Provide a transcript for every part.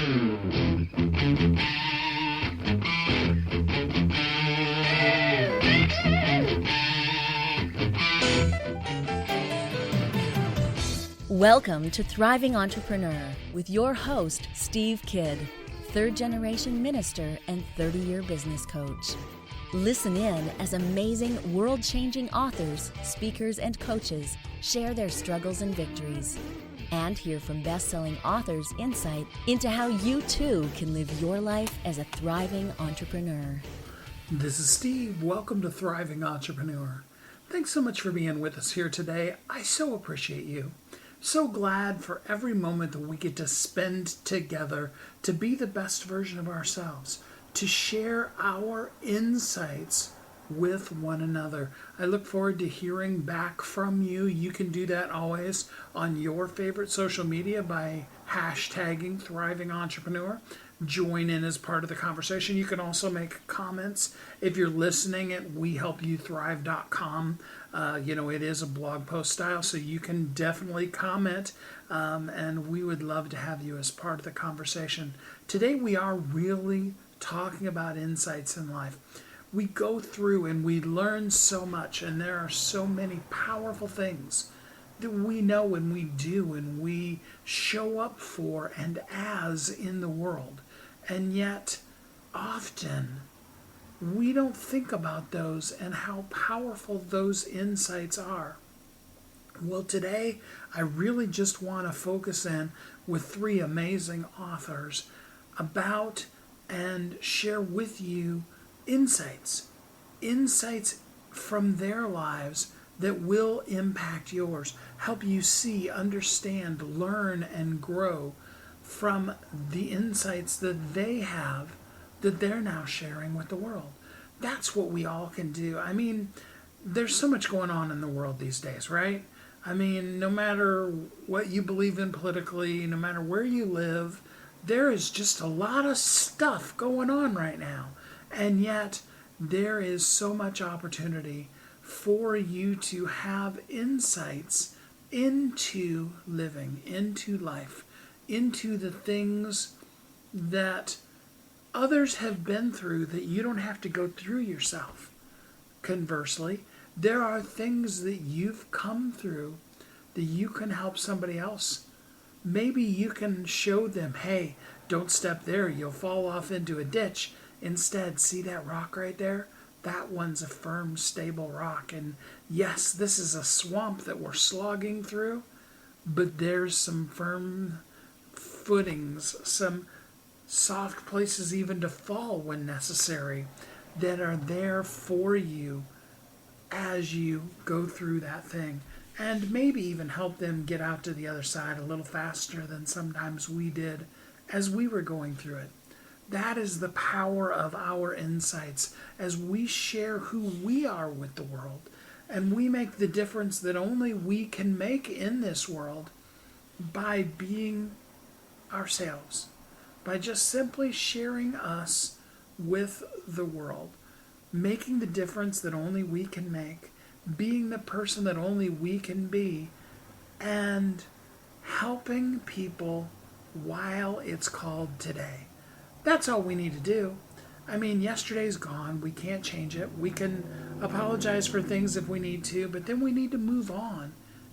Welcome to Thriving Entrepreneur with your host, Steve Kidd, third-generation minister and 30-year business coach. Listen in as amazing, world-changing authors, speakers, and coaches share their struggles and victories. And hear from best-selling authors' insight into how you too can live your life as a thriving entrepreneur. This is Steve. Welcome to Thriving Entrepreneur. Thanks so much for being with us here today. I so appreciate you. So glad for every moment that we get to spend together to be the best version of ourselves, to share our insights with one another. I look forward to hearing back from you. You can do that always on your favorite social media by hashtagging Thriving Entrepreneur. Join in as part of the conversation. You can also make comments if you're listening at wehelpyouthrive.com. It is a blog post style, so you can definitely comment, and we would love to have you as part of the conversation. Today we are really talking about insights in life. We go through and we learn so much, and there are so many powerful things that we know and we do and we show up for and as in the world. And yet, often, we don't think about those and how powerful those insights are. Well, today, I really just want to focus in with three amazing authors about and share with you insights from their lives that will impact yours, help you see, understand, learn, and grow from the insights that they have that they're now sharing with the world. That's what we all can do. I mean, there's so much going on in the world these days, right? I mean, no matter what you believe in politically, no matter where you live, there is just a lot of stuff going on right now. And yet, there is so much opportunity for you to have insights into living, into life, into the things that others have been through that you don't have to go through yourself. Conversely, there are things that you've come through that you can help somebody else. Maybe you can show them, hey, don't step there, you'll fall off into a ditch. Instead, see that rock right there? That one's a firm, stable rock. And yes, this is a swamp that we're slogging through, but there's some firm footings, some soft places even to fall when necessary, that are there for you as you go through that thing, and maybe even help them get out to the other side a little faster than sometimes we did as we were going through it. That is the power of our insights as we share who we are with the world, and we make the difference that only we can make in this world by being ourselves, by just simply sharing us with the world, making the difference that only we can make, being the person that only we can be, and helping people while it's called today. That's all we need to do. I mean, yesterday's gone. We can't change it. We can apologize for things if we need to, but then we need to move on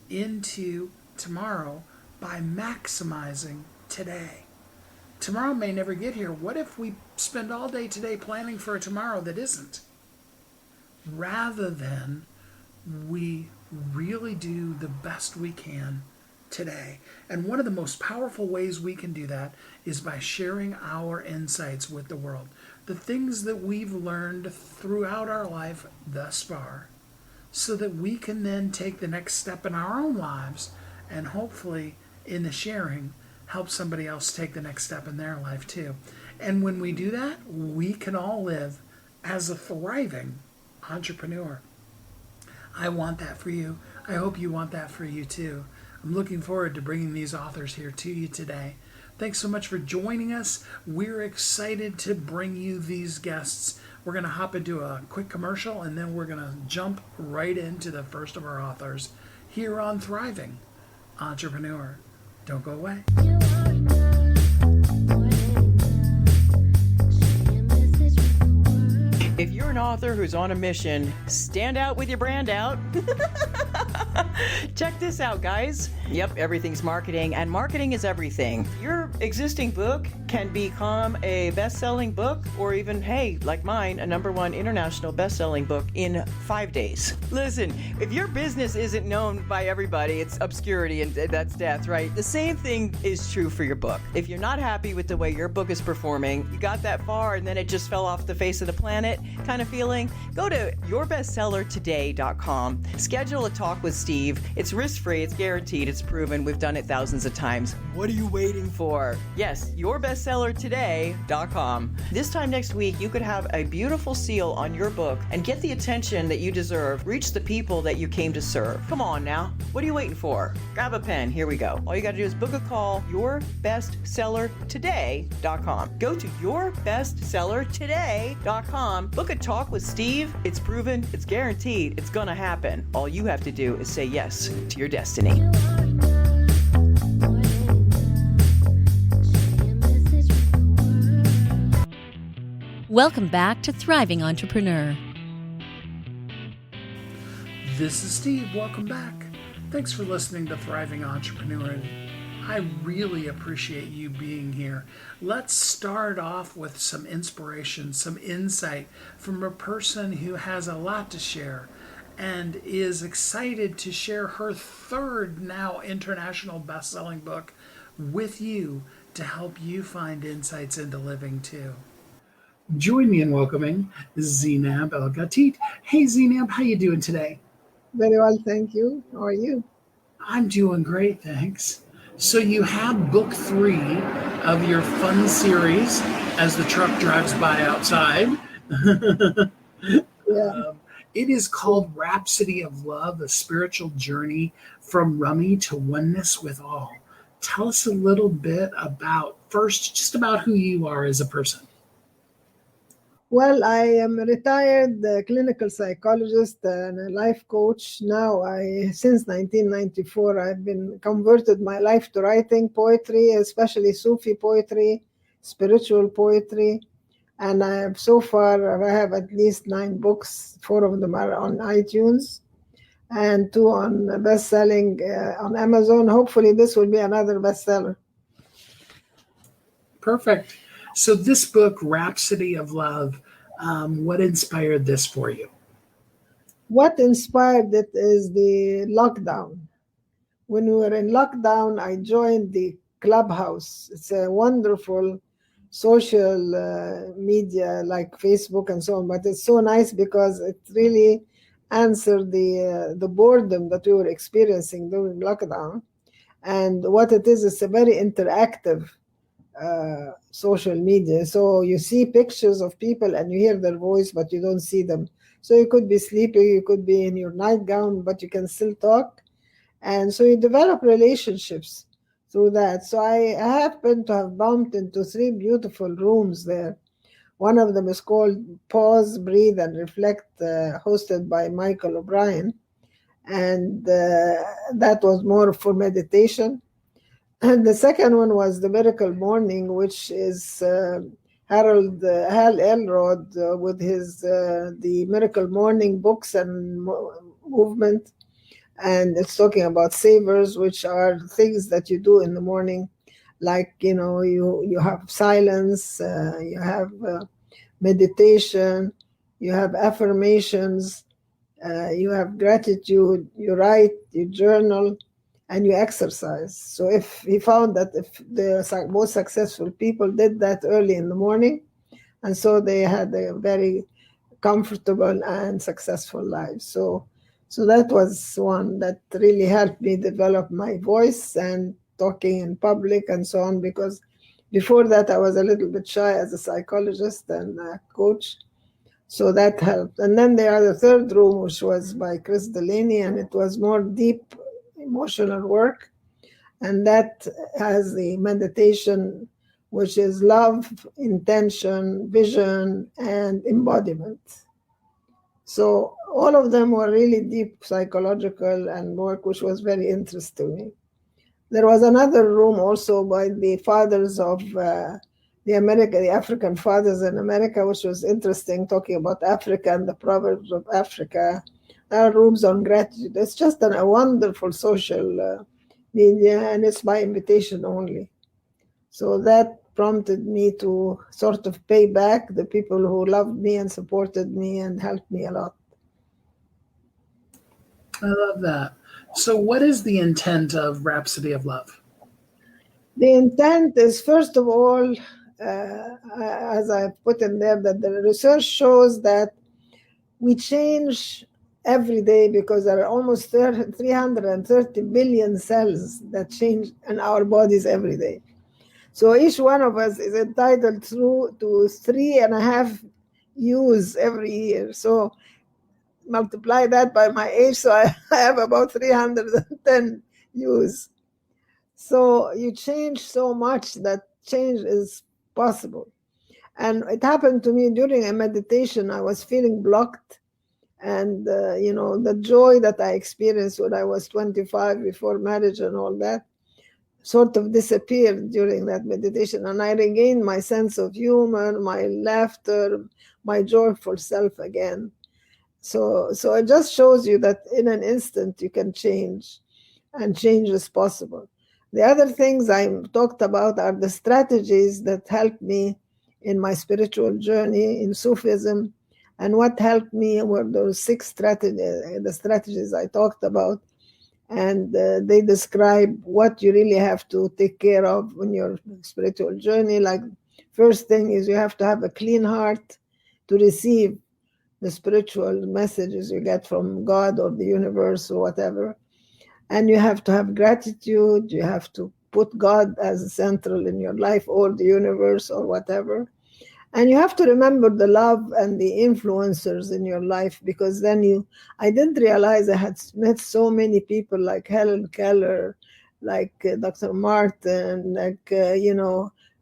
into tomorrow by maximizing today. Tomorrow may never get here. What if we spend all day today planning for a tomorrow that isn't? Rather than we really do the best we can today. And one of the most powerful ways we can do that is by sharing our insights with the world. The things that we've learned throughout our life thus far, so that we can then take the next step in our own lives and hopefully in the sharing help somebody else take the next step in their life too. And when we do that, we can all live as a thriving entrepreneur. I want that for you. I hope you want that for you too. I'm looking forward to bringing these authors here to you today. Thanks so much for joining us. We're excited to bring you these guests. We're going to hop into a quick commercial, and then we're going to jump right into the first of our authors here on Thriving Entrepreneur. Don't go away. You are not what author who's on a mission. Stand out with your brand out. Check this out, guys. Yep, everything's marketing, and marketing is everything. Your existing book can become a best-selling book, or even, hey, like mine, a #1 international best-selling book in 5 days. Listen, if your business isn't known by everybody, it's obscurity, and that's death, right? The same thing is true for your book. If you're not happy with the way your book is performing, you got that far and then it just fell off the face of the planet kind of feeling, go to yourbestsellertoday.com. Schedule a talk with Steve. It's risk-free, it's guaranteed, it's proven. We've done it thousands of times. What are you waiting for? Yes, yourbestsellertoday.com. This time next week, you could have a beautiful seal on your book and get the attention that you deserve. Reach the people that you came to serve. Come on now. What are you waiting for? Grab a pen. Here we go. All you got to do is book a call. Yourbestsellertoday.com. Go to yourbestsellertoday.com. Book a talk with Steve. It's proven. It's guaranteed. It's going to happen. All you have to do is say yes to your destiny. Welcome back to Thriving Entrepreneur. This is Steve. Welcome back. Thanks for listening to Thriving Entrepreneur. And I really appreciate you being here. Let's start off with some inspiration, some insight from a person who has a lot to share and is excited to share her third now international best-selling book with you to help you find insights into living too. Join me in welcoming Zeinab and Cliff. Hey Zeinab, how you doing today? Very well, thank you. How are you? I'm doing great, thanks. So you have book 3 of your fun series as the truck drives by outside. Yeah. It is called Rhapsody of Love, a spiritual journey from rummy to oneness with all. Tell us a little bit about, first, just about who you are as a person. Well, I am a retired clinical psychologist and a life coach. Now, since 1994, I've been converted my life to writing poetry, especially Sufi poetry, spiritual poetry. And I have at least 9 books. 4 of them are on iTunes and 2 on best-selling on Amazon. Hopefully this will be another bestseller. Perfect. So this book, Rhapsody of Love, what inspired this for you? What inspired it is the lockdown. When we were in lockdown, I joined the Clubhouse. It's a wonderful social media like Facebook and so on, but it's so nice because it really answered the boredom that we were experiencing during lockdown. And what it is, it's a very interactive social media. So you see pictures of people and you hear their voice, but you don't see them. So you could be sleeping, you could be in your nightgown, but you can still talk. And so you develop relationships through that. So I happen to have bumped into 3 beautiful rooms there. One of them is called Pause, Breathe, and Reflect, hosted by Michael O'Brien. And that was more for meditation. And the second one was the Miracle Morning, which is Hal Elrod with his the Miracle Morning books and movement. And it's talking about savers, which are things that you do in the morning. Like, you have silence, you have meditation, you have affirmations, you have gratitude, you write, you journal, and you exercise. So if he found that if the most successful people did that early in the morning, and so they had a very comfortable and successful life. So that was one that really helped me develop my voice and talking in public and so on, because before that I was a little bit shy as a psychologist and a coach. So that helped. And then there are the third room, which was by Chris Delaney, and it was more deep emotional work. And that has the meditation, which is love, intention, vision, and embodiment. So all of them were really deep psychological and work, which was very interesting to me. There was another room also by the fathers of the African fathers in America, which was interesting, talking about Africa and the proverbs of Africa. Our rooms on gratitude. It's just a wonderful social media, and it's by invitation only. So that prompted me to sort of pay back the people who loved me and supported me and helped me a lot. I love that. So, what is the intent of Rhapsody of Love? The intent is, first of all, as I put in there, that the research shows that we change every day because there are almost 330 billion cells that change in our bodies every day. So each one of us is entitled to 3.5 use every year. So multiply that by my age, so I have about 310 use. So you change so much that change is possible. And it happened to me during a meditation. I was feeling blocked. And, the joy that I experienced when I was 25 before marriage and all that sort of disappeared during that meditation. And I regained my sense of humor, my laughter, my joyful self again. So it just shows you that in an instant you can change, and change is possible. The other things I talked about are the strategies that helped me in my spiritual journey in Sufism. And what helped me were those 6 strategies I talked about. And they describe what you really have to take care of in your spiritual journey. Like, first thing is you have to have a clean heart to receive the spiritual messages you get from God or the universe or whatever. And you have to have gratitude. You have to put God as central in your life, or the universe, or whatever. And you have to remember the love and the influencers in your life, because then I didn't realize I had met so many people like Helen Keller, like Dr. Martin, like,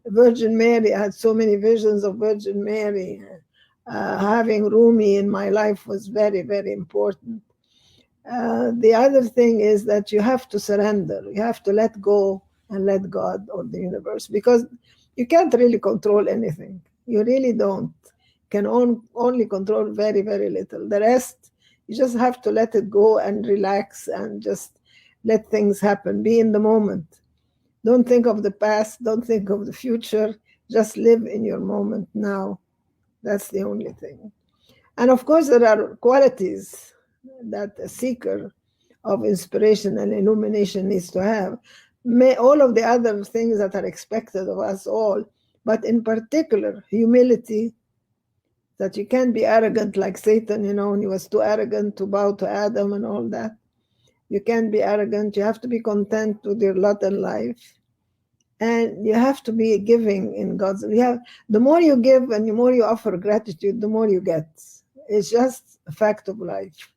Virgin Mary. I had so many visions of Virgin Mary. Having Rumi in my life was very, very important. The other thing is that you have to surrender. You have to let go and let God or the universe, because you can't really control anything. You really don't. You can only control very, very little. The rest, you just have to let it go and relax and just let things happen. Be in the moment. Don't think of the past. Don't think of the future. Just live in your moment now. That's the only thing. And of course, there are qualities that a seeker of inspiration and illumination needs to have. All of the other things that are expected of us all, but in particular, humility, that you can't be arrogant like Satan, when he was too arrogant to bow to Adam and all that. You can't be arrogant. You have to be content with your lot in life. And you have to be giving in God's. The more you give and the more you offer gratitude, the more you get. It's just a fact of life.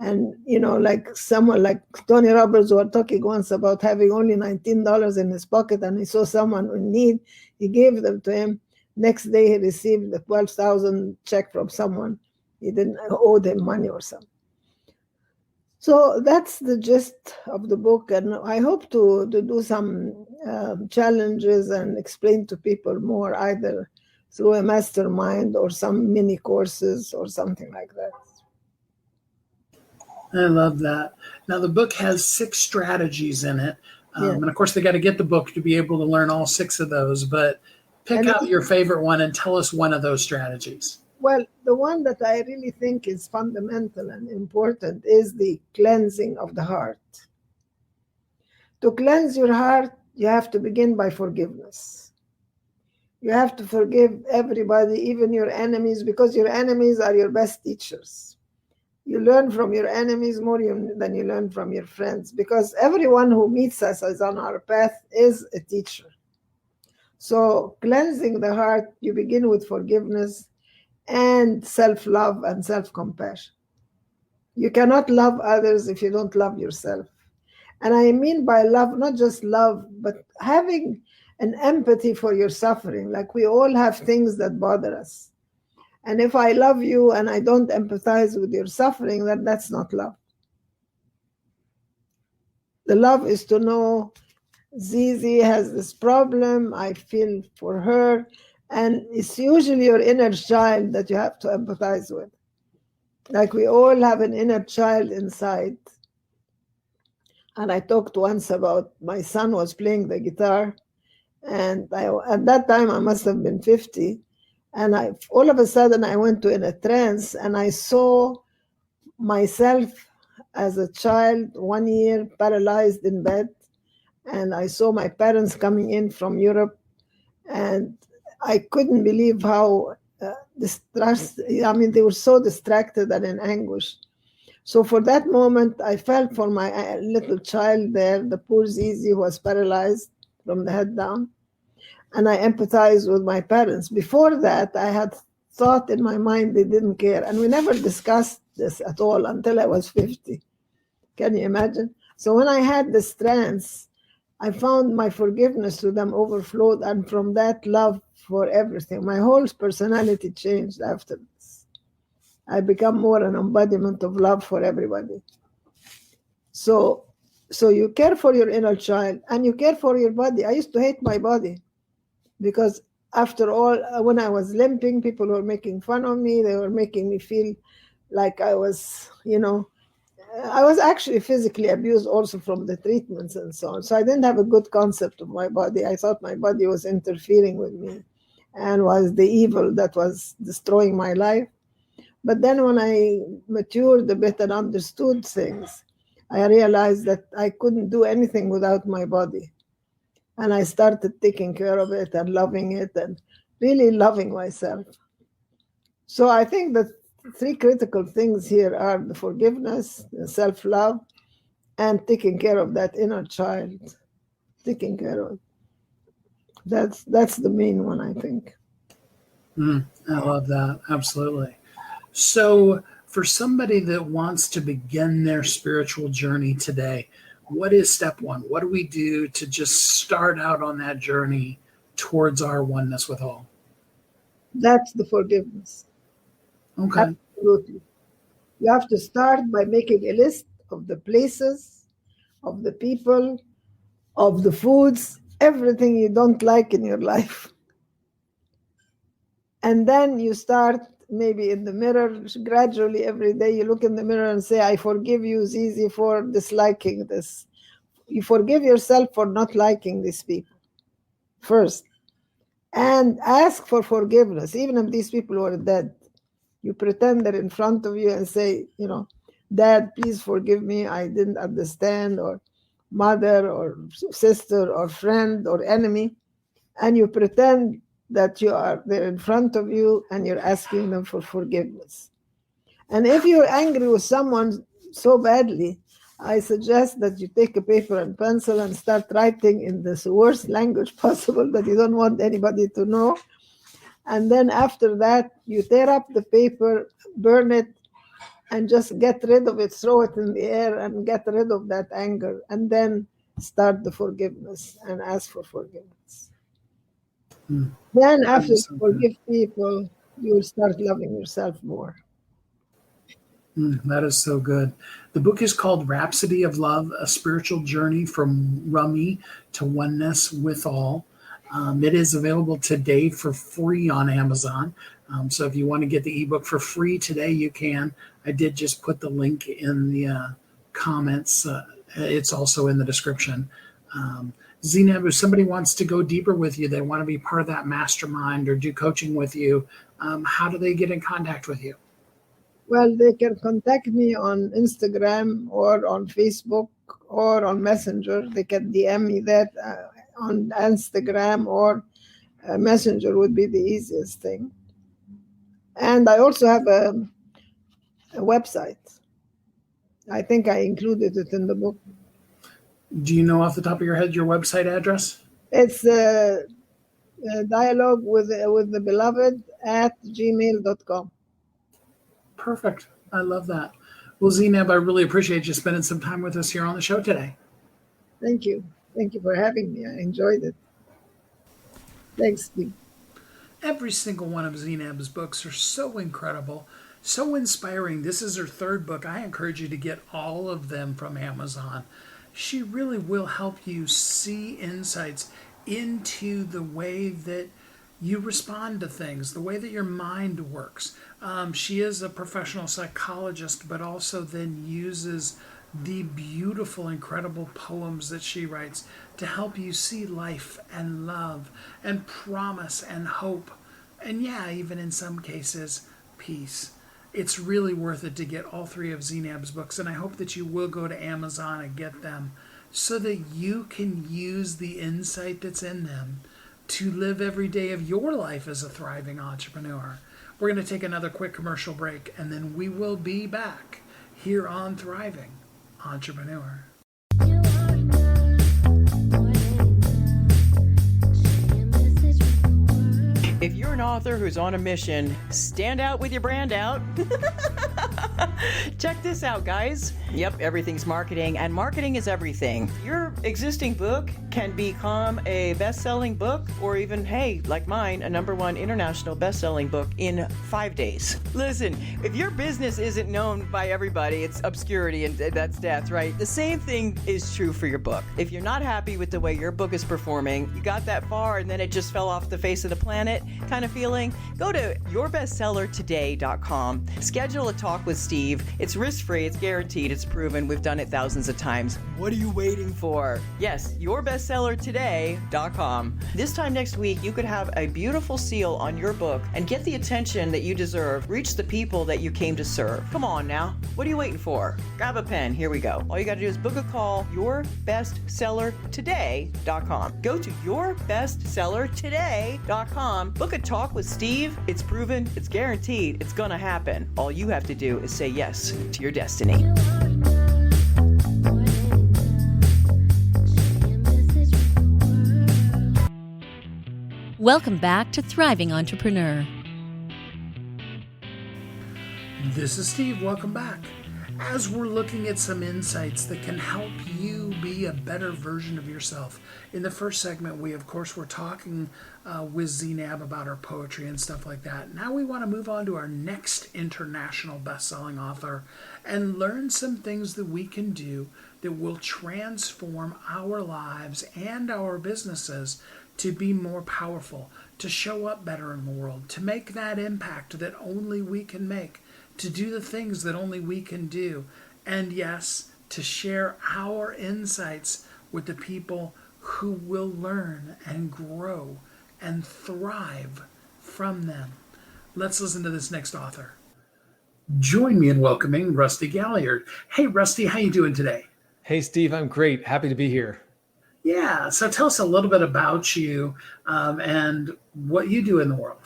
And, like someone like Tony Robbins was talking once about having only $19 in his pocket, and he saw someone in need. He gave them to him. Next day, he received a $12,000 check from someone. He didn't owe them money or something. So that's the gist of the book. And I hope to do some challenges and explain to people more, either through a mastermind or some mini courses or something like that. I love that. Now, the book has 6 strategies in it. Yeah. And of course, they got to get the book to be able to learn all 6 of those. But pick out your favorite one and tell us one of those strategies. Well, the one that I really think is fundamental and important is the cleansing of the heart. To cleanse your heart, you have to begin by forgiveness. You have to forgive everybody, even your enemies, because your enemies are your best teachers. You learn from your enemies more than you learn from your friends, because everyone who meets us as on our path is a teacher. So cleansing the heart, you begin with forgiveness and self-love and self-compassion. You cannot love others if you don't love yourself. And I mean by love, not just love, but having an empathy for your suffering. Like, we all have things that bother us. And if I love you and I don't empathize with your suffering, that's not love. The love is to know Zizi has this problem. I feel for her. And it's usually your inner child that you have to empathize with. Like we all have an inner child inside. And I talked once about my son was playing the guitar. And at that time, I must have been 50. And all of a sudden, I went in a trance and I saw myself as a child, 1 year, paralyzed in bed. And I saw my parents coming in from Europe. And I couldn't believe how they were so distracted and in anguish. So for that moment, I felt for my little child there, the poor Zizi who was paralyzed from the head down. And I empathized with my parents. Before that, I had thought in my mind they didn't care. And we never discussed this at all until I was 50. Can you imagine? So when I had this trance, I found my forgiveness to them overflowed. And from that, love for everything. My whole personality changed after this. I become more an embodiment of love for everybody. So you care for your inner child and you care for your body. I used to hate my body because after all, when I was limping, people were making fun of me. They were making me feel like I was, I was actually physically abused also from the treatments and so on. So I didn't have a good concept of my body. I thought my body was interfering with me and was the evil that was destroying my life. But then when I matured a bit and understood things, I realized that I couldn't do anything without my body. And I started taking care of it and loving it and really loving myself. So I think that 3 critical things here are the forgiveness, the self-love, and taking care of that inner child. Taking care of it. That's the main one, I think. I love that. Absolutely. So for somebody that wants to begin their spiritual journey today, what is step 1? What do we do to just start out on that journey towards our oneness with all? That's the forgiveness. Okay. Absolutely. You have to start by making a list of the places, of the people, of the foods, everything you don't like in your life. And then you start maybe in the mirror, gradually every day you look in the mirror and say, I forgive you, Zizi, for disliking this. You forgive yourself for not liking these people first. And ask for forgiveness, even if these people were dead. You pretend they're in front of you and say, Dad, please forgive me. I didn't understand, or mother or sister or friend or enemy. And you pretend that they're in front of you and you're asking them for forgiveness. And if you're angry with someone so badly, I suggest that you take a paper and pencil and start writing in the worst language possible that you don't want anybody to know. And then after that, you tear up the paper, burn it, and just get rid of it, throw it in the air and get rid of that anger. And then start the forgiveness and ask for forgiveness. Then after you forgive people, you will start loving yourself more. That is so good. The book is called Rhapsody of Love, A Spiritual Journey from Rummy to Oneness with All. It is available today for free on Amazon. So if you want to get the ebook for free today, you can. I did just put the link in the comments. It's also in the description. Zeinab, if somebody wants to go deeper with you, they want to be part of that mastermind or do coaching with you, how do they get in contact with you? Well, they can contact me on Instagram or on Facebook or on Messenger. They can DM me that on Instagram or Messenger would be the easiest thing. And I also have a website. I think I included it in the book. Do you know off the top of your head your website address? It's a dialogue with the beloved at gmail.com. Perfect. I love that. Well, Zeinab, I really appreciate you spending some time with us here on the show today. Thank you. Thank you for having me. I enjoyed it. Thanks, Steve. Every single one of Zeinab's books are so incredible, so inspiring. This is her 3rd book. I encourage you to get all of them from Amazon. she really will help you see insights into the way that you respond to things, the way that your mind works. She is a professional psychologist, but also then uses the beautiful, incredible poems that she writes to help you see life and love and promise and hope. And yeah, even in some cases, peace. It's really worth it to get all three of Zeinab's books, and I hope that you will go to Amazon and get them so that you can use the insight that's in them to live every day of your life as a thriving entrepreneur. We're going to take another quick commercial break, and then we will be back here on Thriving Entrepreneur. If you're an author who's on a mission, stand out with your brand out. Check this out, guys. Yep, everything's marketing, and marketing is everything. Your existing book can become a best-selling book, or even, hey, like mine, a #1 international best-selling book in 5 days. Listen, if your business isn't known by everybody, it's obscurity, and that's death, right? The same thing is true for your book. If you're not happy with the way your book is performing, you got that far and then it just fell off the face of the planet kind of feeling, go to yourbestsellertoday.com. Schedule a talk with Steve. It's risk-free, it's guaranteed, it's proven. We've done it thousands of times. What are you waiting for? Yes, yourbestsellertoday.com. This time next week, you could have a beautiful seal on your book and get the attention that you deserve. Reach the people that you came to serve. Come on now. What are you waiting for? Grab a pen. Here we go. All you got to do is book a call, yourbestsellertoday.com. Go to yourbestsellertoday.com. Book a talk with Steve. It's proven, it's guaranteed, it's gonna happen. All you have to do is say yes to your destiny. Welcome back to Thriving Entrepreneur. This is Steve. Welcome back. As we're looking at some insights that can help you be a better version of yourself. In the first segment, we, of course, were talking with Zeinab about her poetry and stuff like that. Now we want to move on to our next international best-selling author and learn some things that we can do that will transform our lives and our businesses to be more powerful, to show up better in the world, to make that impact that only we can make, to do the things that only we can do, and yes, to share our insights with the people who will learn and grow and thrive from them. Let's listen to this next author. Join me in welcoming Rusty Galliard. Hey, Rusty, how you doing today? Hey, Steve, I'm great. Happy to be here. Yeah, so tell us a little bit about you and what you do in the world.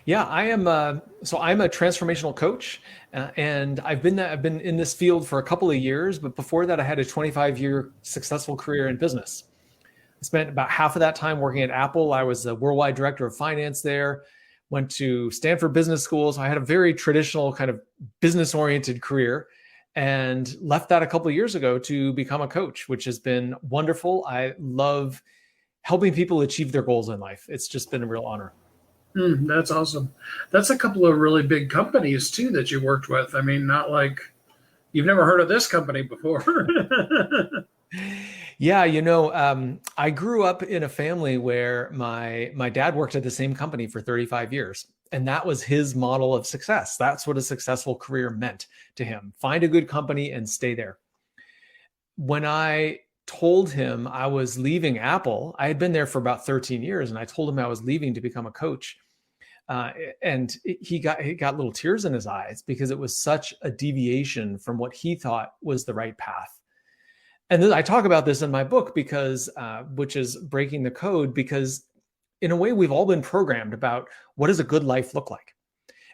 Yeah, I'm a transformational coach, and I've been in this field for a couple of years. But before that, I had a 25-year successful career in business. I spent about half of that time working at Apple. I was the worldwide director of finance there. Went to Stanford Business School, so I had a very traditional kind of business-oriented career, and left that a couple of years ago to become a coach, which has been wonderful. I love helping people achieve their goals in life. It's just been a real honor. That's awesome. That's a couple of really big companies too that you worked with. I mean, not like you've never heard of this company before. Yeah, I grew up in a family where my dad worked at the same company for 35 years, and that was his model of success. That's what a successful career meant to him. Find a good company and stay there. When I told him I was leaving Apple, I had been there for about 13 years, and I told him I was leaving to become a coach. And he got little tears in his eyes because it was such a deviation from what he thought was the right path. And then I talk about this in my book because, which is Breaking the Code, because in a way we've all been programmed about what does a good life look like.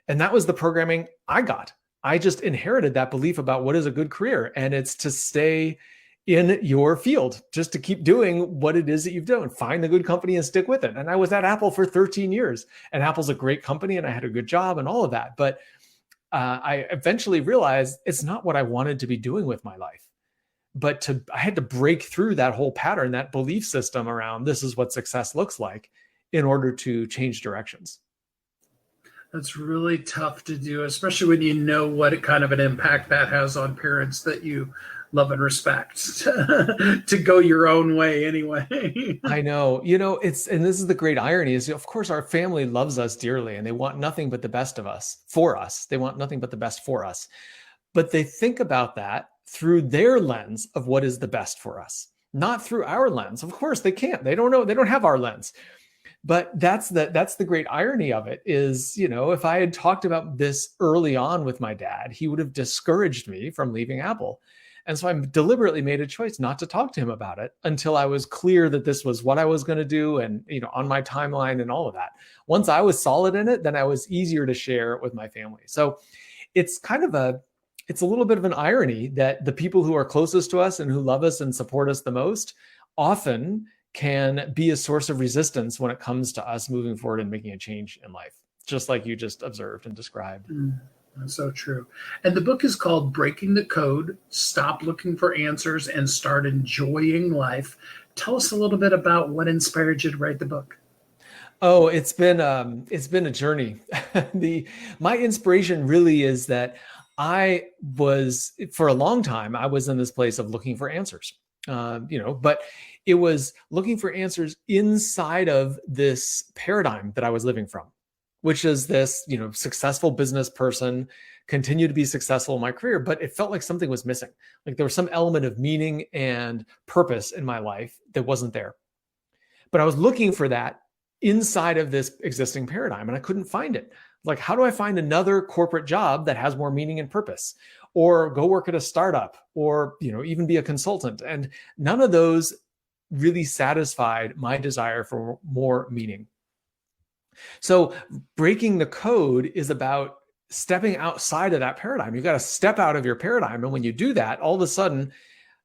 And that was the programming I got. I just inherited that belief about what is a good career. And it's to stay in your field, just to keep doing what it is that you've done. Find the good company and stick with it. And I was at Apple for 13 years, and Apple's a great company, and I had a good job and all of that. But I eventually realized it's not what I wanted to be doing with my life. But I had to break through that whole pattern, that belief system around this is what success looks like, in order to change directions. That's really tough to do, especially when you know what kind of an impact that has on parents that you love and respect to go your own way anyway. I know, and this is the great irony is, of course, our family loves us dearly and they want nothing but the best of us for us. They want nothing but the best for us, but they think about that through their lens of what is the best for us, not through our lens. Of course, they can't. They don't know. They don't have our lens. But that's the great irony of it is, if I had talked about this early on with my dad, he would have discouraged me from leaving Apple. And so I deliberately made a choice not to talk to him about it until I was clear that this was what I was going to do and, on my timeline and all of that. Once I was solid in it, then I was easier to share it with my family. So it's it's a little bit of an irony that the people who are closest to us and who love us and support us the most often can be a source of resistance when it comes to us moving forward and making a change in life, just like you just observed and described. That's so true. And the book is called Breaking the Code, Stop Looking for Answers and Start Enjoying Life. Tell us a little bit about what inspired you to write the book. Oh, it's been a journey. My inspiration really is that for a long time, I was in this place of looking for answers. But it was looking for answers inside of this paradigm that I was living from, which is this, successful business person, continue to be successful in my career, but it felt like something was missing. Like there was some element of meaning and purpose in my life that wasn't there. But I was looking for that inside of this existing paradigm and I couldn't find it. Like, how do I find another corporate job that has more meaning and purpose? Or go work at a startup, or even be a consultant. And none of those really satisfied my desire for more meaning. So breaking the code is about stepping outside of that paradigm. You've got to step out of your paradigm. And when you do that, all of a sudden,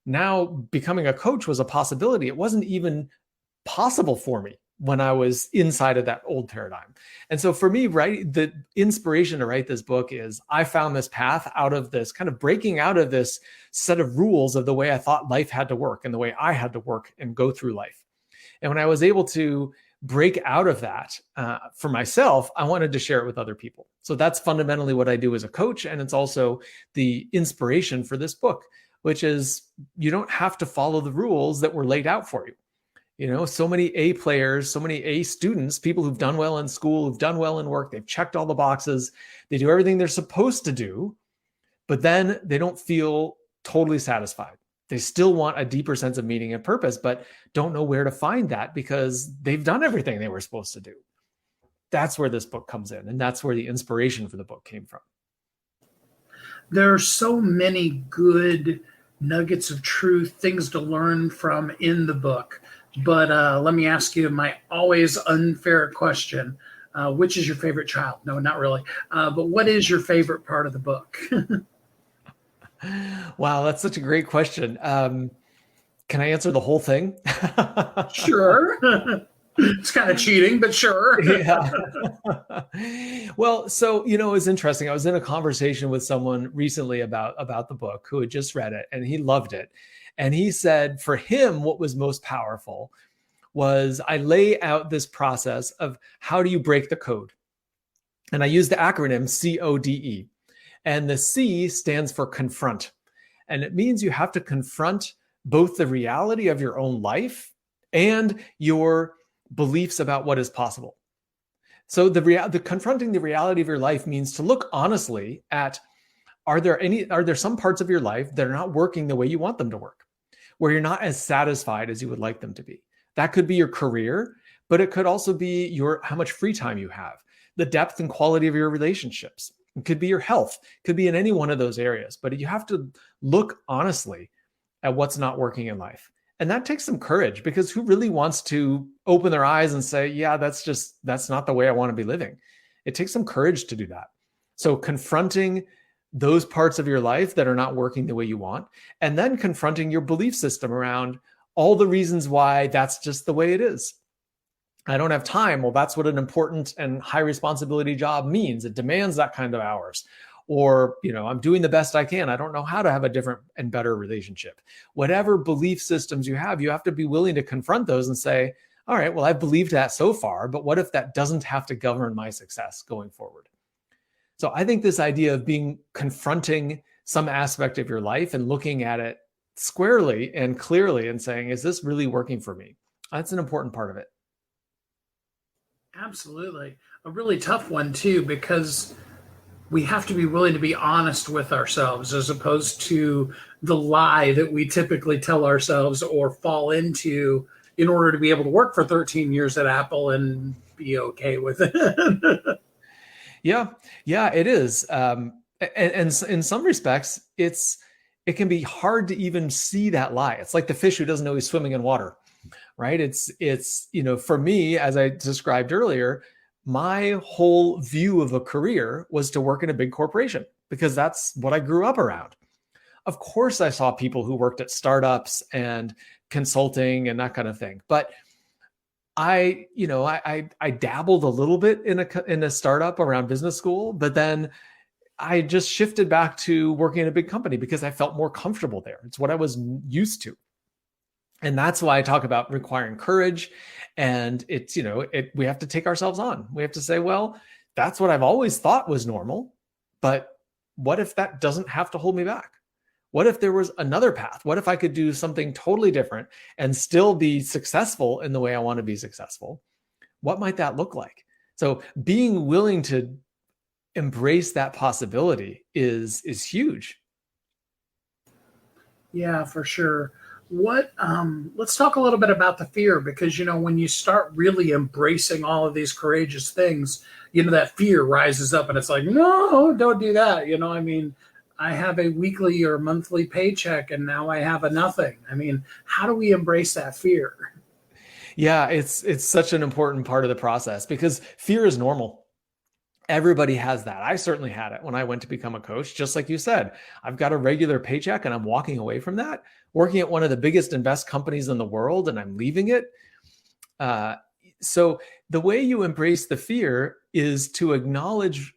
now becoming a coach was a possibility. It wasn't even possible for me when I was inside of that old paradigm. And so for me, the inspiration to write this book is I found this path out of this kind of breaking out of this set of rules of the way I thought life had to work and the way I had to work and go through life. And when I was able to break out of that for myself, I wanted to share it with other people. So that's fundamentally what I do as a coach. And it's also the inspiration for this book, which is you don't have to follow the rules that were laid out for you. So many A players, so many A students, people who've done well in school, who've done well in work, they've checked all the boxes, they do everything they're supposed to do, but then they don't feel totally satisfied. They still want a deeper sense of meaning and purpose, but don't know where to find that because they've done everything they were supposed to do. That's where this book comes in, and that's where the inspiration for the book came from. There are so many good nuggets of truth, things to learn from in the book. But let me ask you my always unfair question. Which is your favorite child? No, not really. But what is your favorite part of the book? Wow, that's such a great question. Can I answer the whole thing? Sure. It's kind of cheating, but sure. Yeah. Well, so, it was interesting. I was in a conversation with someone recently about the book who had just read it and he loved it. And he said for him, what was most powerful was I lay out this process of how do you break the code? And I use the acronym CODE. And the C stands for confront. And it means you have to confront both the reality of your own life and your beliefs about what is possible. So the confronting the reality of your life means to look honestly at, are there some parts of your life that are not working the way you want them to work, where you're not as satisfied as you would like them to be? That could be your career, but it could also be how much free time you have, the depth and quality of your relationships. It could be your health, it could be in any one of those areas, but you have to look honestly at what's not working in life. And that takes some courage because who really wants to open their eyes and say, yeah, that's not the way I want to be living. It takes some courage to do that. So confronting those parts of your life that are not working the way you want, and then confronting your belief system around all the reasons why that's just the way it is. I don't have time. Well, that's what an important and high responsibility job means. It demands that kind of hours. Or, I'm doing the best I can. I don't know how to have a different and better relationship. Whatever belief systems you have to be willing to confront those and say, all right, well, I've believed that so far, but what if that doesn't have to govern my success going forward? So I think this idea of confronting some aspect of your life and looking at it squarely and clearly and saying, is this really working for me? That's an important part of it. Absolutely. A really tough one too, because we have to be willing to be honest with ourselves as opposed to the lie that we typically tell ourselves or fall into in order to be able to work for 13 years at Apple and be okay with it. Yeah, it is. And in some respects, it can be hard to even see that lie. It's like the fish who doesn't know he's swimming in water, right? It's for me, as I described earlier, my whole view of a career was to work in a big corporation because that's what I grew up around. Of course, I saw people who worked at startups and consulting and that kind of thing, but I dabbled a little bit in a startup around business school, but then I just shifted back to working in a big company because I felt more comfortable there. It's what I was used to. And that's why I talk about requiring courage. And it's, we have to take ourselves on. We have to say, well, that's what I've always thought was normal. But what if that doesn't have to hold me back? What if there was another path? What if I could do something totally different and still be successful in the way I want to be successful? What might that look like? So being willing to embrace that possibility is huge. Yeah, for sure. Let's talk a little bit about the fear, because when you start really embracing all of these courageous things, that fear rises up and it's like, no, don't do that. I have a weekly or monthly paycheck and now I have a nothing. How do we embrace that fear? Yeah, it's such an important part of the process because fear is normal. Everybody has that. I certainly had it when I went to become a coach. Just like you said, I've got a regular paycheck and I'm walking away from that, working at one of the biggest and best companies in the world, and I'm leaving it. So the way you embrace the fear is to acknowledge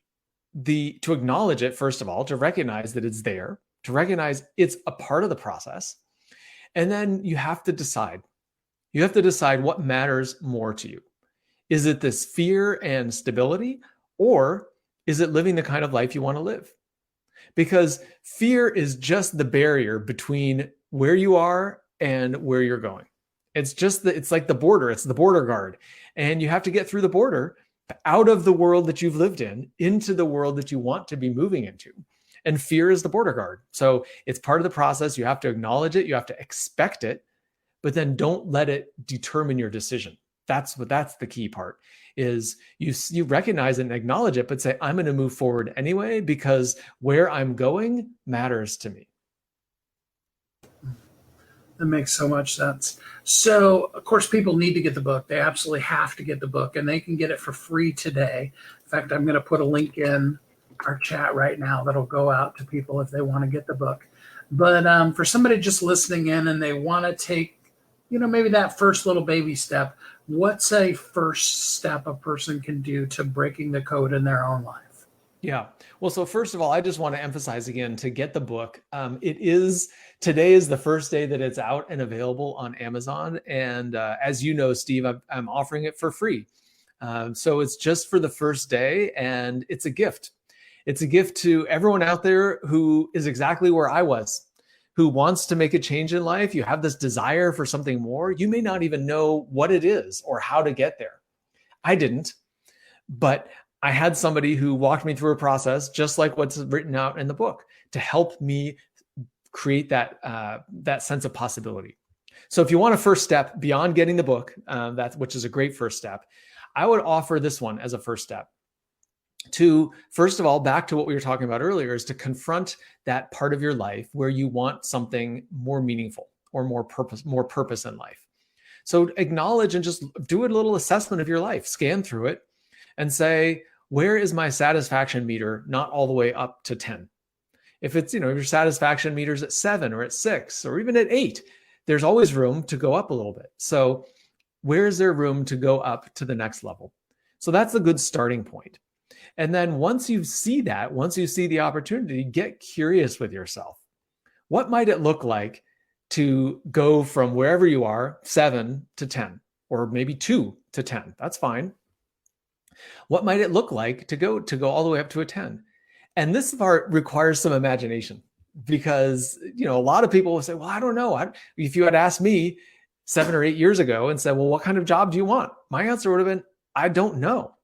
it, first of all, to recognize that it's there, to recognize it's a part of the process. And then you have to decide. You have to decide what matters more to you. Is it this fear and stability? Or is it living the kind of life you want to live? Because fear is just the barrier between where you are and where you're going. It's like the border. It's the border guard. And you have to get through the border out of the world that you've lived in into the world that you want to be moving into. And fear is the border guard. So it's part of the process. You have to acknowledge it. You have to expect it, but then don't let it determine your decision. That's the key part is you recognize it and acknowledge it, but say, I'm going to move forward anyway, because where I'm going matters to me. That makes so much sense. So, of course, people need to get the book. They absolutely have to get the book, and they can get it for free today. In fact, I'm going to put a link in our chat right now that'll go out to people if they want to get the book. But for somebody just listening in and they want to take, maybe that first little baby step, what's a first step a person can do to breaking the code in their own life? Yeah. Well, so first of all, I just want to emphasize again to get the book. Today is the first day that it's out and available on Amazon. And as you know, Steve, I'm offering it for free. So it's just for the first day, and it's a gift. It's a gift to everyone out there who is exactly where I was, who wants to make a change in life. You have this desire for something more. You may not even know what it is or how to get there. I didn't, but I had somebody who walked me through a process just like what's written out in the book to help me create that sense of possibility. So if you want a first step beyond getting the book, which is a great first step, I would offer this one as a first step. To, first of all, back to what we were talking about earlier, is to confront that part of your life where you want something more meaningful or more purpose in life. So acknowledge and just do a little assessment of your life, scan through it and say, where is my satisfaction meter not all the way up to 10? If it's, if your satisfaction meter's at 7 or at 6 or even at 8, there's always room to go up a little bit. So where is there room to go up to the next level? So that's a good starting point. And then once you see the opportunity, get curious with yourself. What might it look like to go from wherever you are, 7 to 10, or maybe 2 to 10? That's fine. What might it look like to go all the way up to a 10? And this part requires some imagination, because, a lot of people will say, well, I don't know. If you had asked me 7 or 8 years ago and said, well, what kind of job do you want? My answer would have been, I don't know.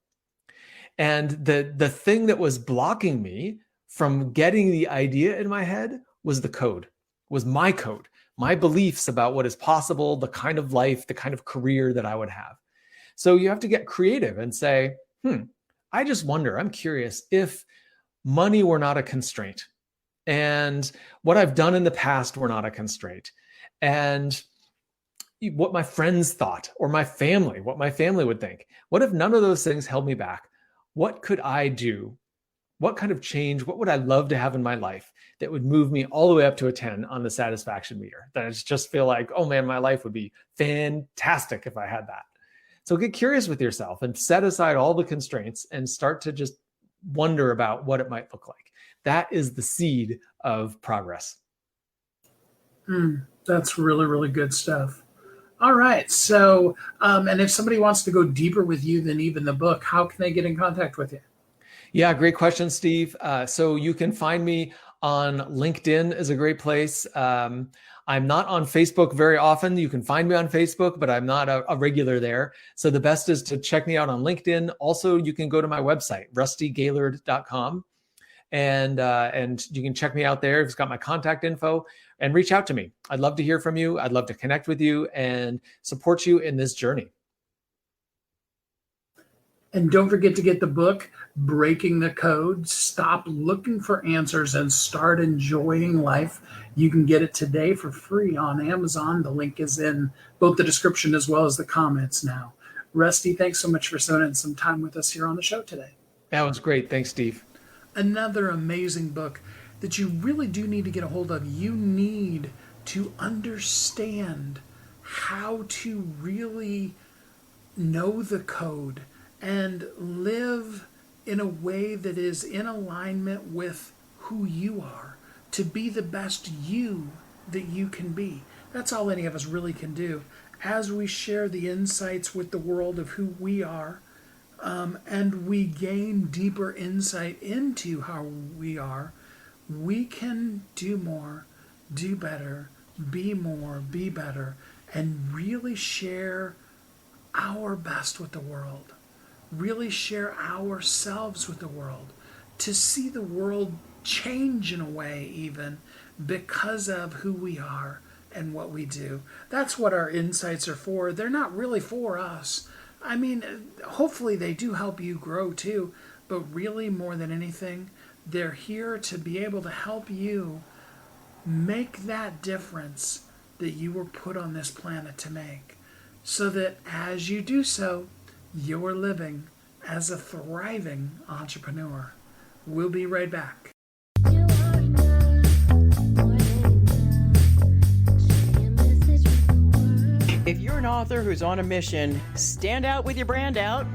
And the thing that was blocking me from getting the idea in my head was the code, was my code, my beliefs about what is possible, the kind of life, the kind of career that I would have. So you have to get creative and say, I just wonder, I'm curious if money were not a constraint and what I've done in the past were not a constraint, and what my friends thought or my family, what my family would think. What if none of those things held me back? What could I do? What kind of change? What would I love to have in my life that would move me all the way up to a 10 on the satisfaction meter? That I just feel like, oh man, my life would be fantastic if I had that. So get curious with yourself and set aside all the constraints and start to just wonder about what it might look like. That is the seed of progress. That's really, really good stuff. All right. So, and if somebody wants to go deeper with you than even the book, how can they get in contact with you? Yeah, great question, Steve. So you can find me on LinkedIn is a great place. I'm not on Facebook very often. You can find me on Facebook, but I'm not a regular there. So the best is to check me out on LinkedIn. Also, you can go to my website, rustygaylord.com. And you can check me out there. It's got my contact info, and reach out to me. I'd love to hear from you. I'd love to connect with you and support you in this journey. And don't forget to get the book, Breaking the Code. Stop looking for answers and start enjoying life. You can get it today for free on Amazon. The link is in both the description as well as the comments now. Rusty, thanks so much for spending some time with us here on the show today. That was great. Thanks, Steve. Another amazing book that you really do need to get a hold of. You need to understand how to really know the code and live in a way that is in alignment with who you are, to be the best you that you can be. That's all any of us really can do. As we share the insights with the world of who we are, and we gain deeper insight into how we are, we can do more, do better, be more, be better, and really share our best with the world. Really share ourselves with the world, to see the world change in a way even because of who we are and what we do. That's what our insights are for. They're not really for us. I mean, hopefully they do help you grow too, but really more than anything, they're here to be able to help you make that difference that you were put on this planet to make, so that as you do so, you're living as a thriving entrepreneur. We'll be right back. If you're an author who's on a mission, stand out with your brand out.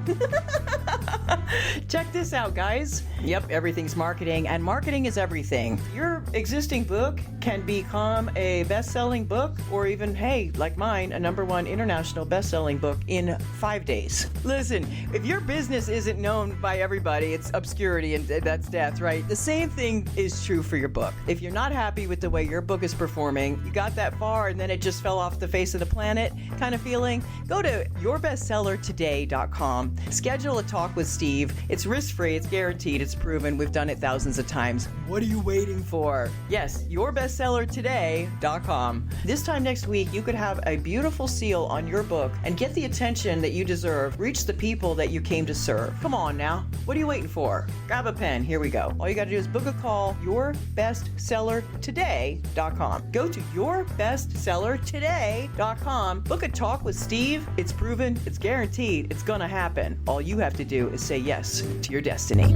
Check this out, guys. Yep, everything's marketing, and marketing is everything. Your existing book can become a best-selling book, or even, hey, like mine, a #1 international best-selling book in 5 days. Listen, if your business isn't known by everybody, it's obscurity and that's death, right? The same thing is true for your book. If you're not happy with the way your book is performing, you got that far and then it just fell off the face of the planet kind of feeling, go to yourbestsellertoday.com. Schedule a talk with Steve. It's risk-free, it's guaranteed, it's proven. We've done it thousands of times. What are you waiting for? Yes, yourbestsellertoday.com. This time next week, you could have a beautiful seal on your book and get the attention that you deserve. Reach the people that you came to serve. Come on now. What are you waiting for? Grab a pen. Here we go. All you got to do is book a call, yourbestsellertoday.com. Go to yourbestsellertoday.com. Book a talk with Steve. It's proven, it's guaranteed, it's gonna happen. All you have to do is say yes to your destiny.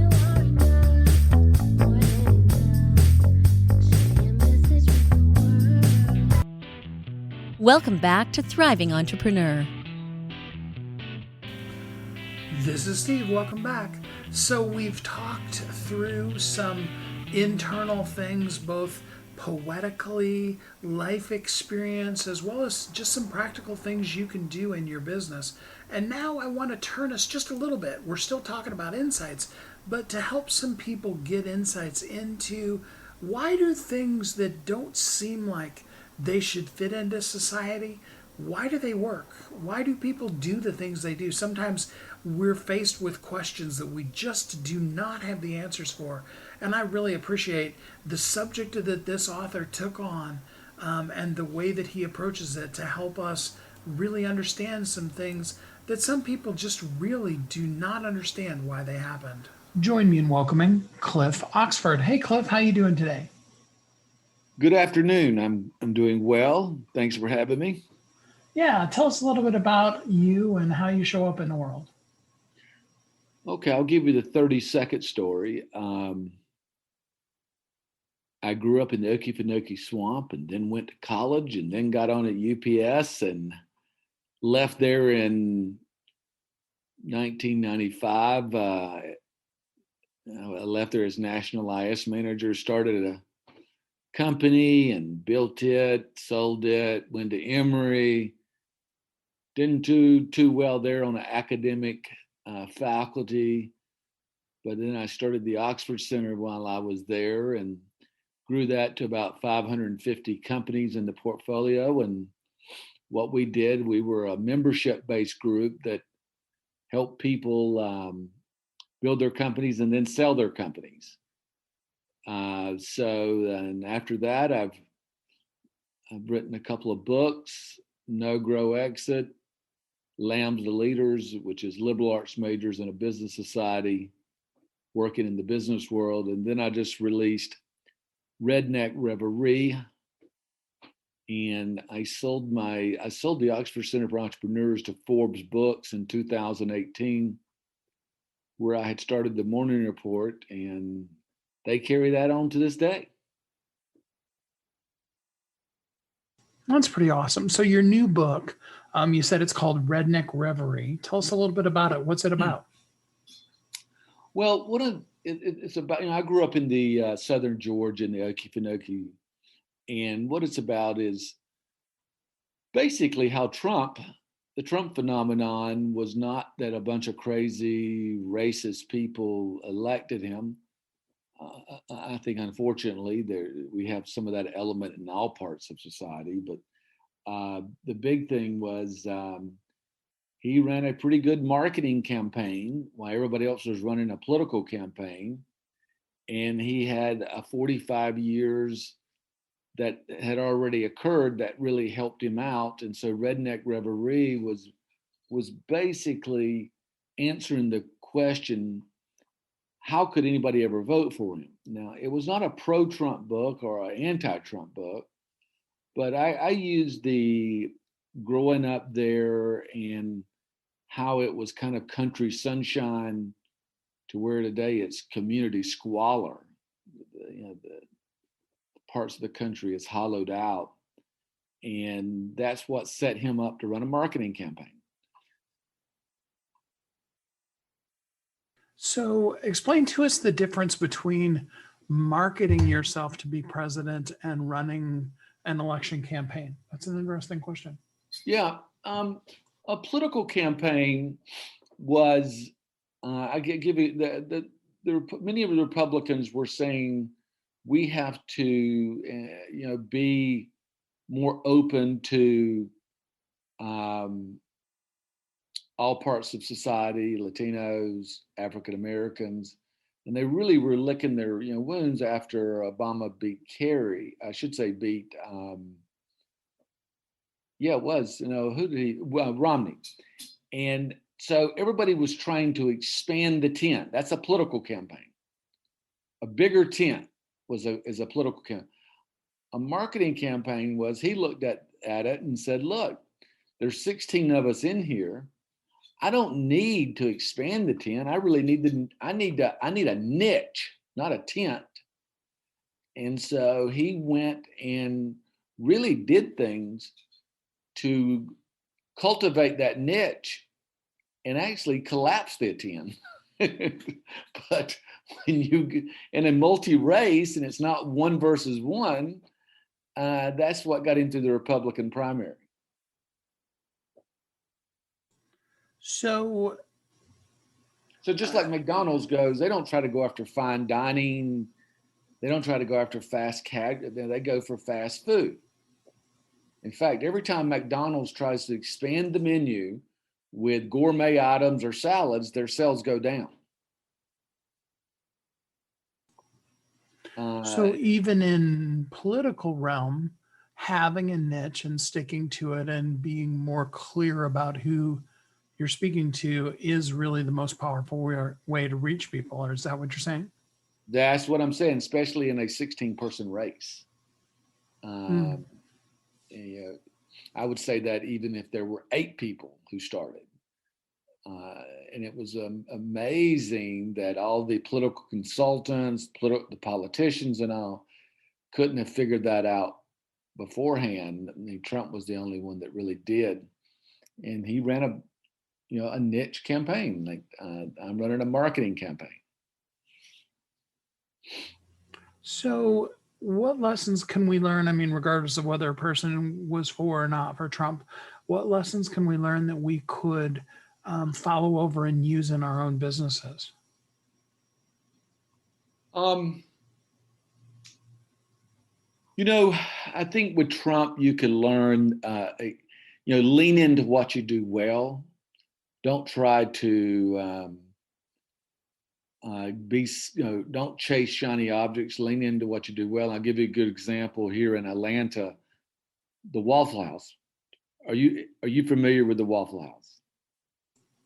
Welcome back to Thriving Entrepreneur. This is Steve. Welcome back. So we've talked through some internal things, both poetically, life experience, as well as just some practical things you can do in your business. And now I want to turn us just a little bit. We're still talking about insights, but to help some people get insights into Why do things that don't seem like they should fit into society, why do they work? Why do people do the things they do? Sometimes we're faced with questions that we just do not have the answers for. And I really appreciate the subject that this author took on, and the way that he approaches it to help us really understand some things that some people just really do not understand why they happened. Join me in welcoming Cliff Oxford. Hey, Cliff, how you doing today? Good afternoon. I'm doing well. Thanks for having me. Yeah, tell us a little bit about you and how you show up in the world. Okay, I'll give you the 30-second story. I grew up in the Okefenokee Swamp and then went to college and then got on at UPS and left there in 1995. I left there as national IS manager, started a company and built it, sold it, went to Emory. Didn't do too well there on the academic faculty, but then I started the Oxford Center while I was there and grew that to about 550 companies in the portfolio. And what we did, we were a membership-based group that helped people build their companies and then sell their companies. And after that, I've written a couple of books: No, Grow, Exit, Lambs the Leaders, which is liberal arts majors in a business society working in the business world. And then I just released Redneck Reverie. And I sold the Oxford Center for Entrepreneurs to Forbes Books in 2018, where I had started the Morning Report, and they carry that on to this day. That's pretty awesome. So your new book, you said it's called Redneck Reverie. Tell us a little bit about it. What's it about? Well, it's about, I grew up in the southern Georgia in the Okefenokee, and what it's about is basically how the Trump phenomenon was not that a bunch of crazy racist people elected him. I think, unfortunately, we have some of that element in all parts of society. But the big thing was he ran a pretty good marketing campaign while everybody else was running a political campaign. And he had 45 years that had already occurred that really helped him out. And so Redneck Reverie was basically answering the question, how could anybody ever vote for him? Now, it was not a pro-Trump book or an anti-Trump book, but I used the growing up there and how it was kind of country sunshine to where today it's community squalor. The parts of the country is hollowed out. And that's what set him up to run a marketing campaign. So explain to us the difference between marketing yourself to be president and running an election campaign. That's an interesting question. Yeah. A political campaign was, I give you, many of the Republicans were saying we have to, be more open to all parts of society, Latinos, African Americans, and they really were licking their wounds after Obama beat Kerry. I should say beat. It was who did he? Well, Romney, and so everybody was trying to expand the tent. That's a political campaign. A bigger tent is a political campaign. A marketing campaign was he looked at it and said, "Look, there's 16 of us in here. I don't need to expand the tent. I really I need a niche, not a tent." And so he went and really did things to cultivate that niche and actually collapse the tent. But when you in a multi-race and it's not one versus one, that's what got into the Republican primary. So just like McDonald's goes, they don't try to go after fine dining They don't try to go after they go for fast food. In fact, every time McDonald's tries to expand the menu with gourmet items or salads, their sales go down. So even in political realm, having a niche and sticking to it and being more clear about who you're speaking to is really the most powerful way to reach people. Or is that what you're saying? That's what I'm saying, especially in a 16-person race. I would say that even if there were 8 people who started, and it was amazing that all the political consultants, the politicians and all couldn't have figured that out beforehand. I mean, Trump was the only one that really did. And he ran a niche campaign. Like I'm running a marketing campaign. So what lessons can we learn? I mean, regardless of whether a person was for or not for Trump, what lessons can we learn that we could follow over and use in our own businesses? I think with Trump, you can learn, lean into what you do well. Don't try to don't chase shiny objects. Lean into what you do well. I'll give you a good example here in Atlanta, the Waffle House. Are you familiar with the Waffle House?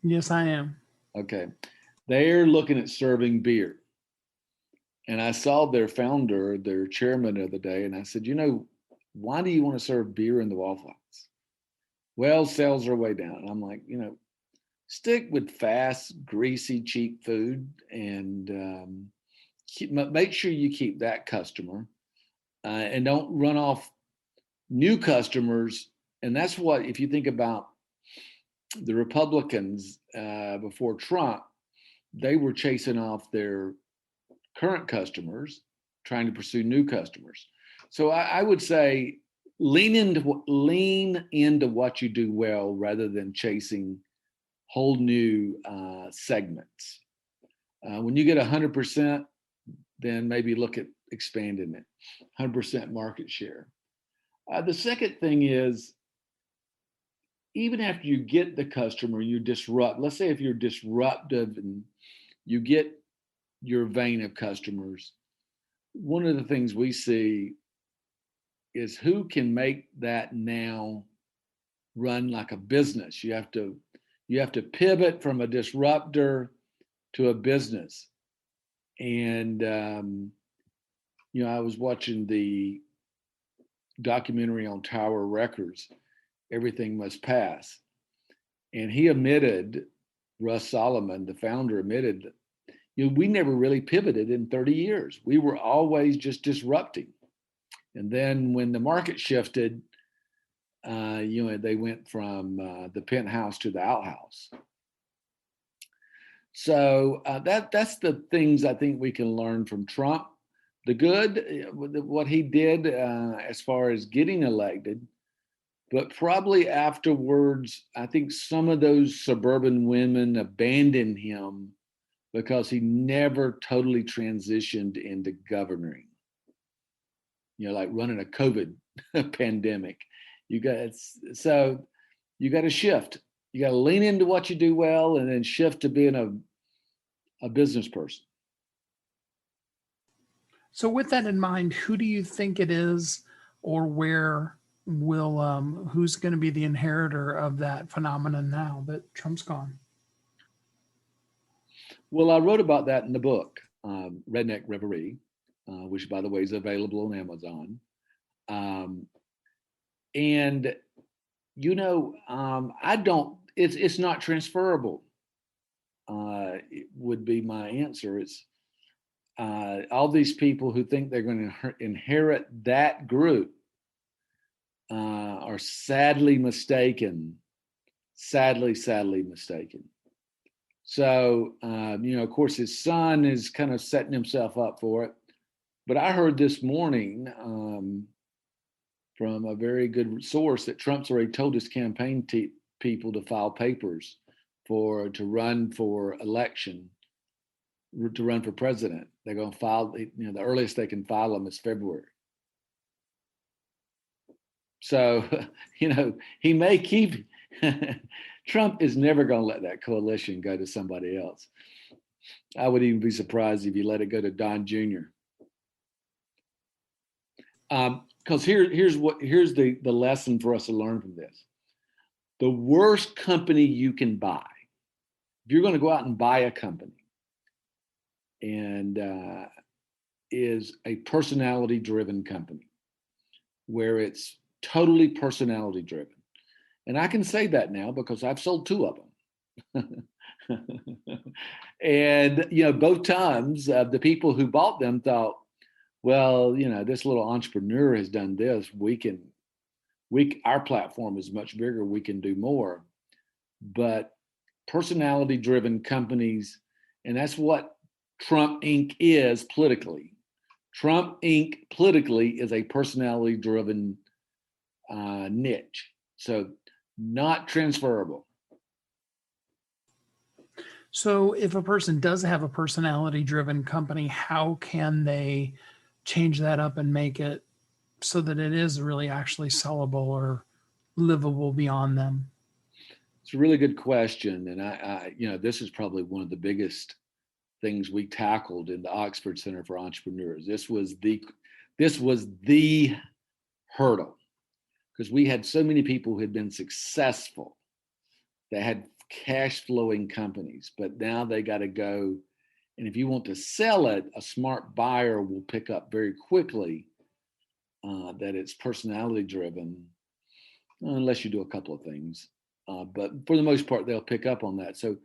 Yes, I am. Okay. They're looking at serving beer. And I saw their founder, their chairman the other day, and I said, why do you want to serve beer in the Waffle House? Well, sales are way down. And I'm like, stick with fast, greasy, cheap food and make sure you keep that customer and don't run off new customers. And that's what, if you think about the Republicans before Trump, they were chasing off their current customers, trying to pursue new customers. So I would say lean into what you do well rather than chasing whole new segments. When you get 100%, then maybe look at expanding it. 100% market share. The second thing is, even after you get the customer, you disrupt. Let's say if you're disruptive and you get your vein of customers, one of the things we see is who can make that now run like a business. You have to pivot from a disruptor to a business. And I was watching the documentary on Tower Records, Everything Must Pass, and Russ Solomon, the founder, admitted we never really pivoted in 30 years. We were always just disrupting. And then when the market shifted, they went from the penthouse to the outhouse. So that's the things I think we can learn from Trump. The good, what he did as far as getting elected, but probably afterwards, I think some of those suburban women abandoned him because he never totally transitioned into governing. Like running a COVID pandemic. You got to shift. You got to lean into what you do well and then shift to being a business person. So with that in mind, who do you think it is, or who's going to be the inheritor of that phenomenon now that Trump's gone? Well, I wrote about that in the book, Redneck Reverie, which, by the way, is available on Amazon. It's not transferable, would be my answer. It's all these people who think they're going to inherit that group are sadly mistaken. Sadly mistaken. So, of course, his son is kind of setting himself up for it. But I heard this morning from a very good source that Trump's already told his campaign people to file papers to run for election to run for president. They're going to file, the earliest they can file them is February. So, he may keep, Trump is never going to let that coalition go to somebody else. I would even be surprised if he let it go to Don Jr. Because here's the lesson for us to learn from this. The worst company you can buy, if you're going to go out and buy a company, and is a personality-driven company, where it's totally personality-driven. And I can say that now because I've sold 2 of them. And both times the people who bought them thought, well, this little entrepreneur has done this. Our platform is much bigger. We can do more. But personality-driven companies, and that's what Trump Inc. is politically. Trump Inc. politically is a personality-driven niche. So not transferable. So if a person does have a personality-driven company, how can they change that up and make it so that it is really actually sellable or livable beyond them? It's a really good question. And I this is probably one of the biggest things we tackled in the Oxford Center for Entrepreneurs. This was the hurdle, because we had so many people who had been successful that had cash flowing companies, but now they got to go. And if you want to sell it, a smart buyer will pick up very quickly that it's personality driven, unless you do a couple of things. But for the most part, they'll pick up on that. So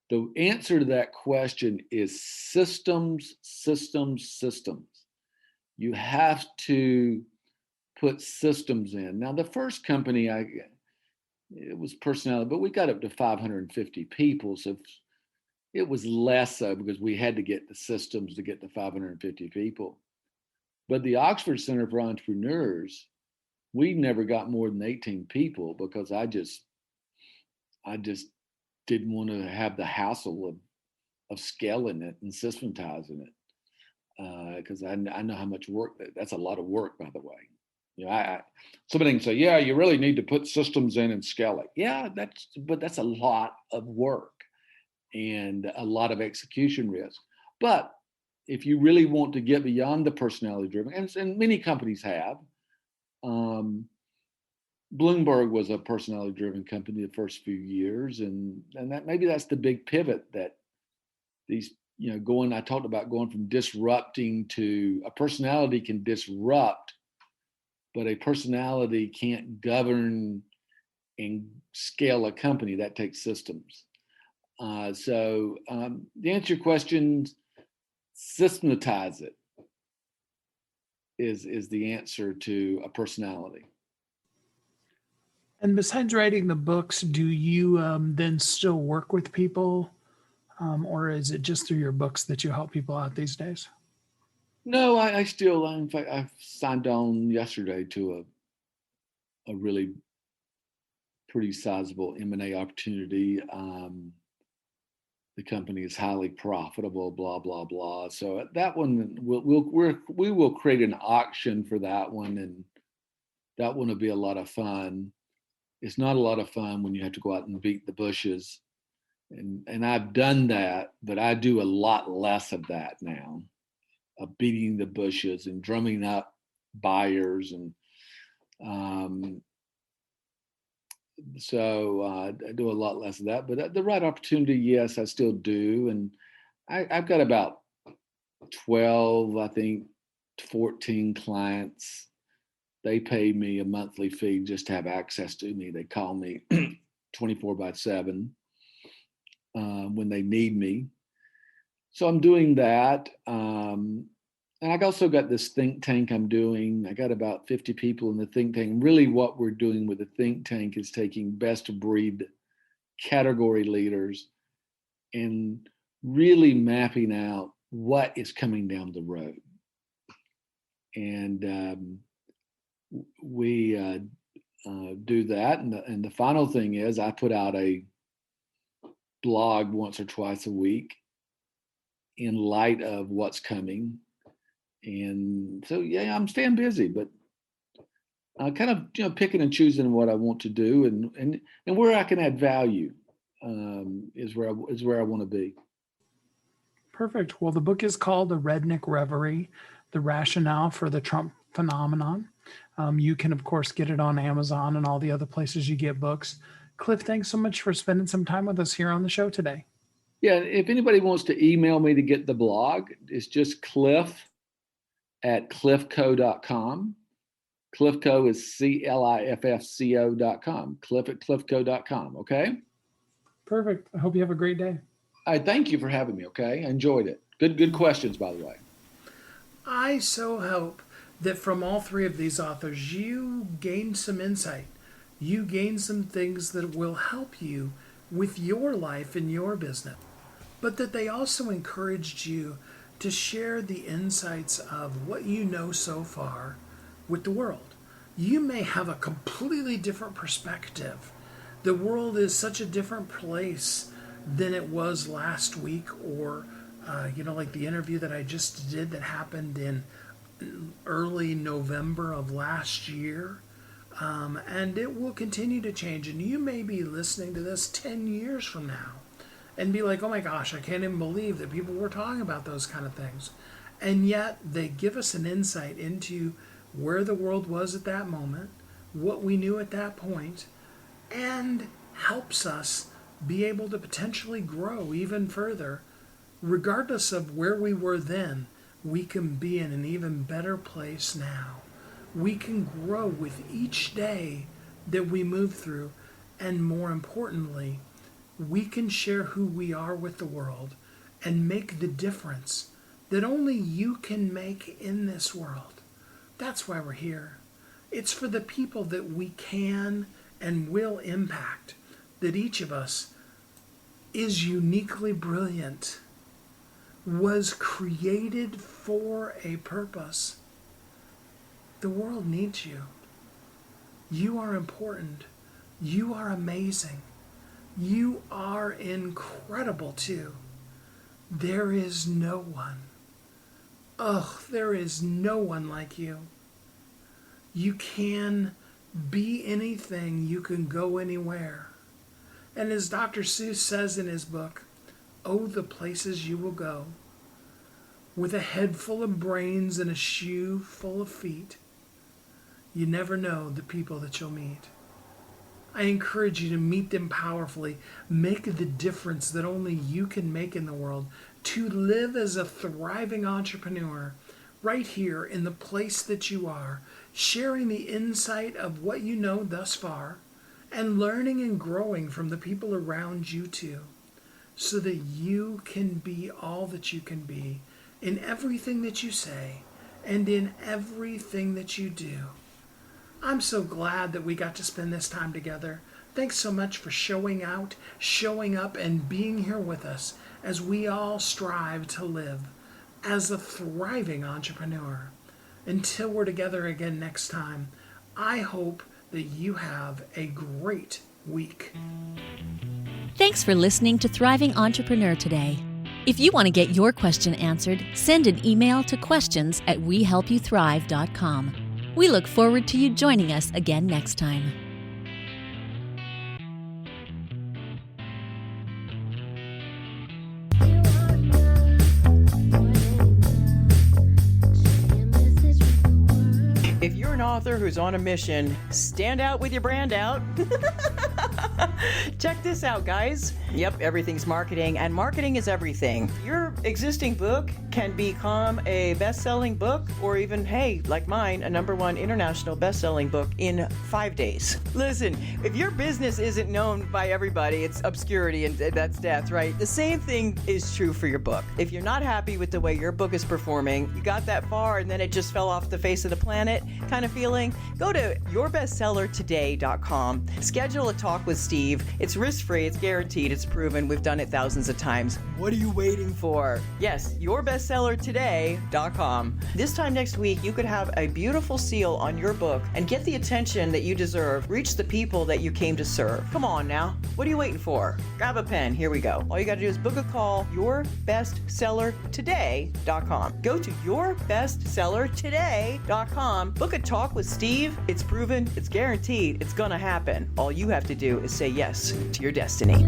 the answer to that question is systems. You have to put systems in. Now, the first company, it was personality, but we got up to 550 people. So it was less so because we had to get the systems to get the 550 people. But the Oxford Center for Entrepreneurs, we never got more than 18 people because I just didn't want to have the hassle of scaling it and systematizing it, because I know how much work that's a lot of work, by the way. Somebody can say, yeah, you really need to put systems in and scale it. Yeah, that's a lot of work and a lot of execution risk. But if you really want to get beyond the personality driven, and many companies have, Bloomberg was a personality-driven company the first few years, and that's the big pivot that these, I talked about going from disrupting to a personality can disrupt, but a personality can't govern and scale a company. That takes systems. So to answer your question, systematize it is the answer to a personality. And besides writing the books, do you then still work with people, or is it just through your books that you help people out these days? No, I still, in fact, I signed on yesterday to a really pretty sizable M&A opportunity. The company is highly profitable, blah, blah, blah. So that one, we will create an auction for that one, and that one will be a lot of fun. It's not a lot of fun when you have to go out and beat the bushes. And I've done that, but I do a lot less of that now, of beating the bushes and drumming up buyers. And so I do a lot less of that. But the right opportunity, yes, I still do. And I've got about 12, I think, 14 clients. They pay me a monthly fee just to have access to me. They call me 24/7 when they need me. So I'm doing that. And I also got this think tank I'm doing. I got about 50 people in the think tank. Really what we're doing with the think tank is taking best of breed category leaders and really mapping out what is coming down the road. And we do that. And the final thing is I put out a blog once or twice a week. in light of what's coming. And so, yeah, I'm staying busy, but kind of, picking and choosing what I want to do and where I can add value is where I want to be. Perfect. Well, the book is called The Redneck Reverie, The Rationale for the Trump Phenomenon. You can, of course, get it on Amazon and all the other places you get books. Cliff, thanks so much for spending some time with us here on the show today. Yeah, if anybody wants to email me to get the blog, it's just cliff@cliffco.com. Cliffco is CLIFFCO.com. Cliff@cliffco.com. Okay. Perfect. I hope you have a great day. I thank you for having me. Okay. I enjoyed it. Good questions, by the way. I so hope that from all three of these authors, you gained some insight. You gained some things that will help you with your life and your business, but that they also encouraged you to share the insights of what you know so far with the world. You may have a completely different perspective. The world is such a different place than it was last week, or like the interview that I just did that happened in early November of last year. And it will continue to change. And you may be listening to this 10 years from now and be like, oh my gosh, I can't even believe that people were talking about those kind of things. And yet they give us an insight into where the world was at that moment, what we knew at that point, and helps us be able to potentially grow even further. Regardless of where we were then, we can be in an even better place now. We can grow with each day that we move through, and more importantly, we can share who we are with the world and make the difference that only you can make in this world. That's why we're here. It's for the people that we can and will impact, that each of us is uniquely brilliant, was created for a purpose. The world needs you. You are important. You are amazing. You are incredible too. There is no one. There is no one like you. You can be anything. You can go anywhere. And as Dr. Seuss says in his book, oh, the places you will go, with a head full of brains and a shoe full of feet. You never know the people that you'll meet. I encourage you to meet them powerfully. Make the difference that only you can make in the world. To live as a thriving entrepreneur right here in the place that you are, sharing the insight of what you know thus far, and learning and growing from the people around you too, so that you can be all that you can be in everything that you say and in everything that you do. I'm so glad that we got to spend this time together. Thanks so much for showing out, showing up, and being here with us as we all strive to live as a thriving entrepreneur. Until we're together again next time, I hope that you have a great week. Thanks for listening to Thriving Entrepreneur today. If you want to get your question answered, send an email to questions@wehelpyouthrive.com. We look forward to you joining us again next time. If you're an author who's on a mission, stand out with your brand out. Check this out, guys. Yep, everything's marketing, and marketing is everything. Your existing book can become a best-selling book, or even, hey, like mine, a #1 international best-selling book in 5 days. Listen, if your business isn't known by everybody, it's obscurity, and that's death, right? The same thing is true for your book. If you're not happy with the way your book is performing, you got that far and then it just fell off the face of the planet kind of feeling, go to yourbestsellertoday.com, schedule a talk with Steve, Steve. It's risk-free, it's guaranteed, it's proven. We've done it thousands of times. What are you waiting for? Yes, yourbestsellertoday.com. This time next week, you could have a beautiful seal on your book and get the attention that you deserve. Reach the people that you came to serve. Come on now. What are you waiting for? Grab a pen. Here we go. All you got to do is book a call. yourbestsellertoday.com. Go to yourbestsellertoday.com. Book a talk with Steve. It's proven. It's guaranteed. It's going to happen. All you have to do is say yes to your destiny.